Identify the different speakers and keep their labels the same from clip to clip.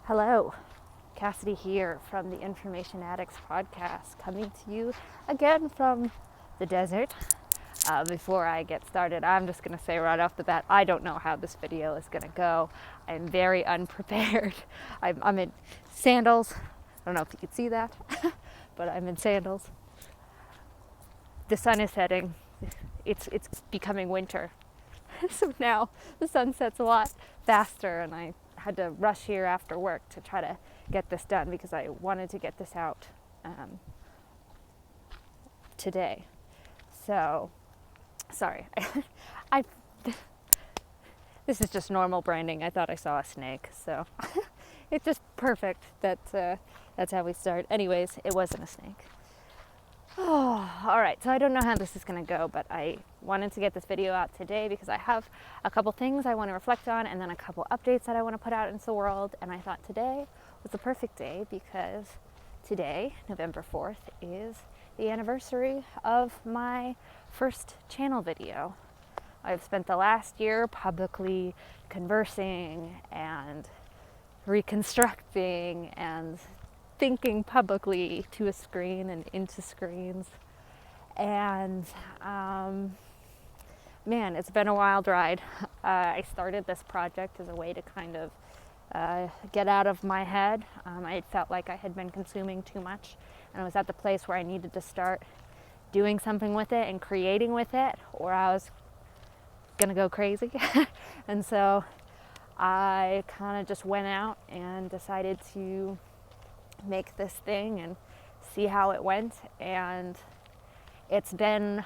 Speaker 1: Hello, Cassidy here from the Information Addicts podcast, coming to you again from the desert. Before I get started, I'm just going to say right off the bat, I don't know how this video is going to go. I'm very unprepared. I'm in sandals. I don't know if you can see that, but I'm in sandals. The sun is setting. It's becoming winter. So now the sun sets a lot faster, and I had to rush here after work to try to get this done because I wanted to get this out today. So, sorry. I this is just normal branding. I thought I saw a snake, so it's just perfect that that's how we start. Anyways, it wasn't a snake. Oh, all right, so I don't know how this is going to go, but I wanted to get this video out today because I have a couple things I want to reflect on and then a couple updates that I want to put out into the world. And I thought today was the perfect day because today, November 4th, is the anniversary of my first channel video. I've spent the last year publicly conversing and reconstructing and thinking publicly to a screen and into screens. And man, it's been a wild ride. I started this project as a way to kind of get out of my head. I felt like I had been consuming too much, and I was at the place where I needed to start doing something with it and creating with it, or I was gonna go crazy. And so I kind of just went out and decided to make this thing and see how it went, and it's been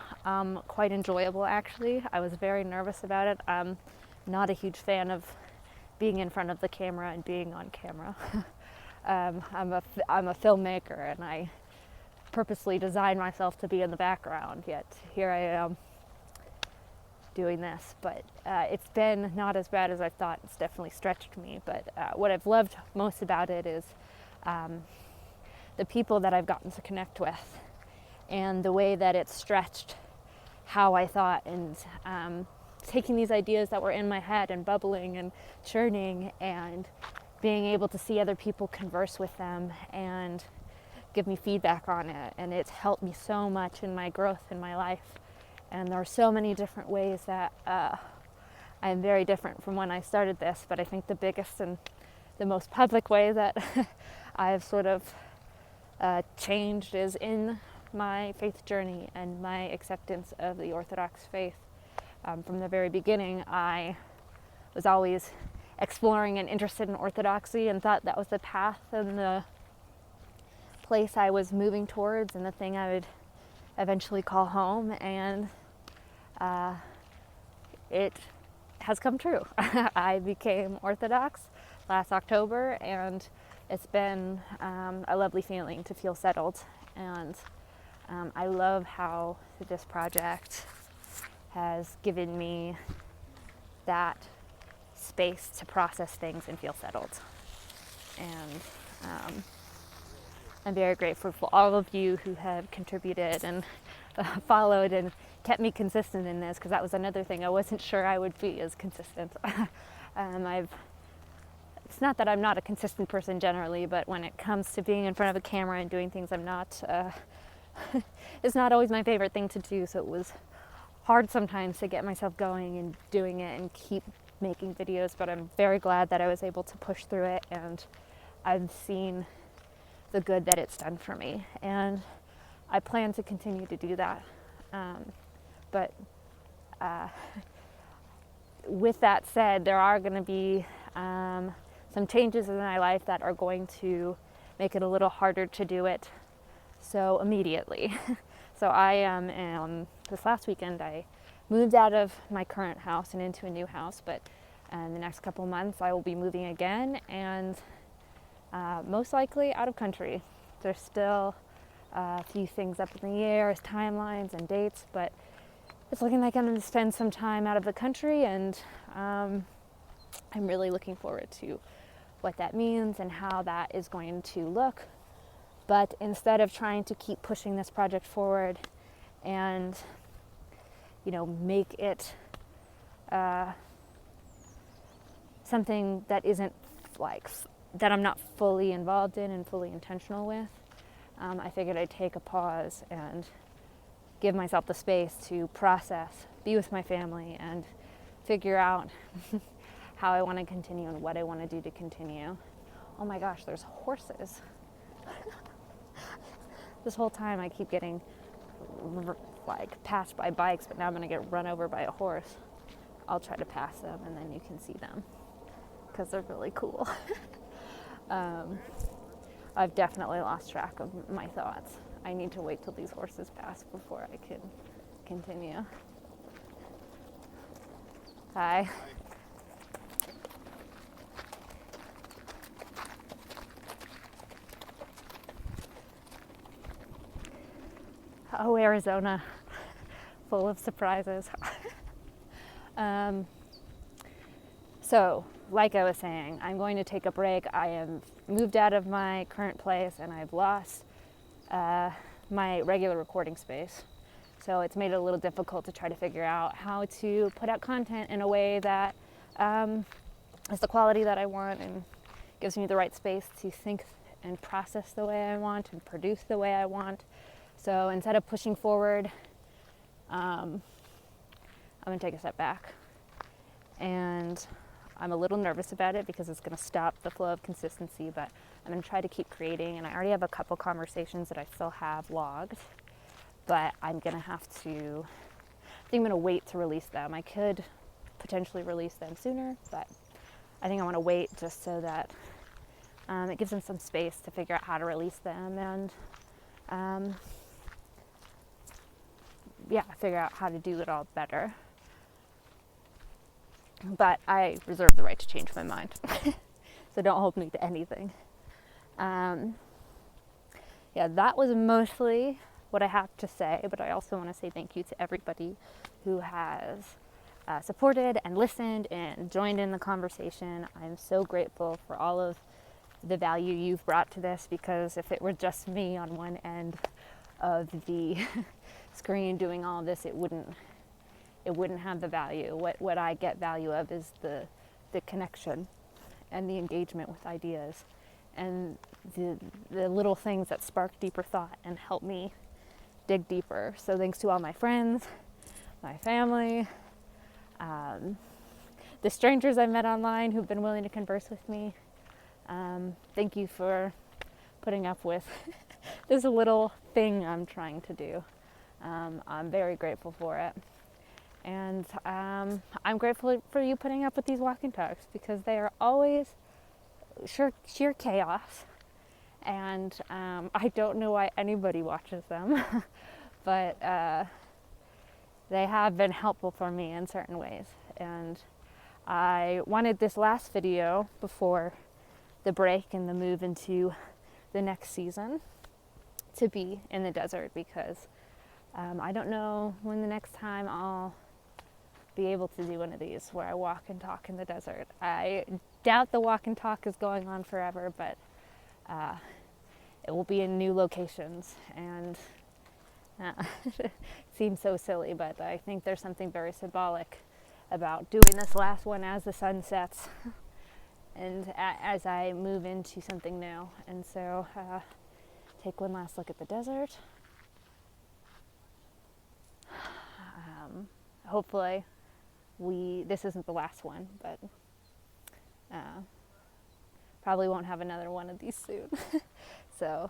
Speaker 1: quite enjoyable actually. I was very nervous about it. I'm not a huge fan of being in front of the camera and being on camera. I'm a filmmaker, and I purposely designed myself to be in the background, yet here I am doing this. But it's been not as bad as I thought. It's definitely stretched me, but what I've loved most about it is the people that I've gotten to connect with, and the way that it's stretched how I thought, and taking these ideas that were in my head and bubbling and churning, and being able to see other people, converse with them, and give me feedback on it. And it's helped me so much in my growth in my life. And there are so many different ways that I am very different from when I started this, but I think the biggest and the most public way that I've sort of changed is in my faith journey and my acceptance of the Orthodox faith. From the very beginning, I was always exploring and interested in Orthodoxy and thought that was the path and the place I was moving towards and the thing I would eventually call home. And it has come true. I became Orthodox last October, and it's been a lovely feeling to feel settled. And I love how this project has given me that space to process things and feel settled. And I'm very grateful for all of you who have contributed and followed and kept me consistent in this, because that was another thing I wasn't sure I would be as consistent. It's not that I'm not a consistent person generally, but when it comes to being in front of a camera and doing things I'm not, it's not always my favorite thing to do. So it was hard sometimes to get myself going and doing it and keep making videos, but I'm very glad that I was able to push through it, and I've seen the good that it's done for me, and I plan to continue to do that. But with that said, there are going to be some changes in my life that are going to make it a little harder to do it so immediately. So I am, this last weekend, I moved out of my current house and into a new house, but in the next couple months I will be moving again, and most likely out of country. There's still a few things up in the air as timelines and dates, but it's looking like I'm going to spend some time out of the country, and I'm really looking forward to what that means and how that is going to look. But instead of trying to keep pushing this project forward and, make it something that isn't like that I'm not fully involved in and fully intentional with, I figured I'd take a pause and give myself the space to process, be with my family, and figure out how I want to continue and what I want to do to continue. Oh my gosh, there's horses. This whole time I keep getting like passed by bikes, but now I'm going to get run over by a horse. I'll try to pass them and then you can see them because they're really cool. I've definitely lost track of my thoughts. I need to wait till these horses pass before I can continue. Hi. Oh, Arizona, full of surprises. So, like I was saying, I'm going to take a break. I have moved out of my current place and I've lost my regular recording space. So it's made it a little difficult to try to figure out how to put out content in a way that is the quality that I want and gives me the right space to think and process the way I want and produce the way I want. So instead of pushing forward, I'm going to take a step back. And I'm a little nervous about it because it's going to stop the flow of consistency, but I'm going to try to keep creating. And I already have a couple conversations that I still have logged, but I'm going to have to, I think I'm going to wait to release them. I could potentially release them sooner, but I think I want to wait just so that it gives them some space to figure out how to release them and figure out how to do it all better. But I reserve the right to change my mind. So don't hold me to anything. That was mostly what I have to say, but I also want to say thank you to everybody who has supported and listened and joined in the conversation. I'm so grateful for all of the value you've brought to this, because if it were just me on one end of the screen doing all of this, it wouldn't have the value. What I get value of is the connection and the engagement with ideas and the little things that spark deeper thought and help me dig deeper. So thanks to all my friends, my family, the strangers I met online who've been willing to converse with me. Thank you for putting up with this little thing I'm trying to do. I'm very grateful for it. And I'm grateful for you putting up with these walk and talks, because they are always sheer chaos. And I don't know why anybody watches them, but they have been helpful for me in certain ways. And I wanted this last video before the break and the move into the next season to be in the desert, because I don't know when the next time I'll be able to do one of these where I walk and talk in the desert. I doubt the walk and talk is going on forever, but it will be in new locations, and it seems so silly, but I think there's something very symbolic about doing this last one as the sun sets and as I move into something new. And so take one last look at the desert. Hopefully this isn't the last one, but probably won't have another one of these soon. So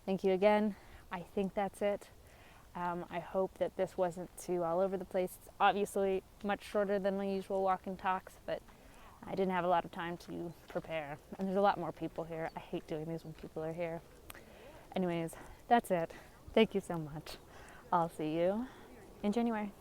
Speaker 1: thank you again. I think that's it. I hope that this wasn't too all over the place. It's obviously much shorter than my usual walk and talks, but I didn't have a lot of time to prepare. And there's a lot more people here. I hate doing these when people are here. Anyways, that's it. Thank you so much. I'll see you in January.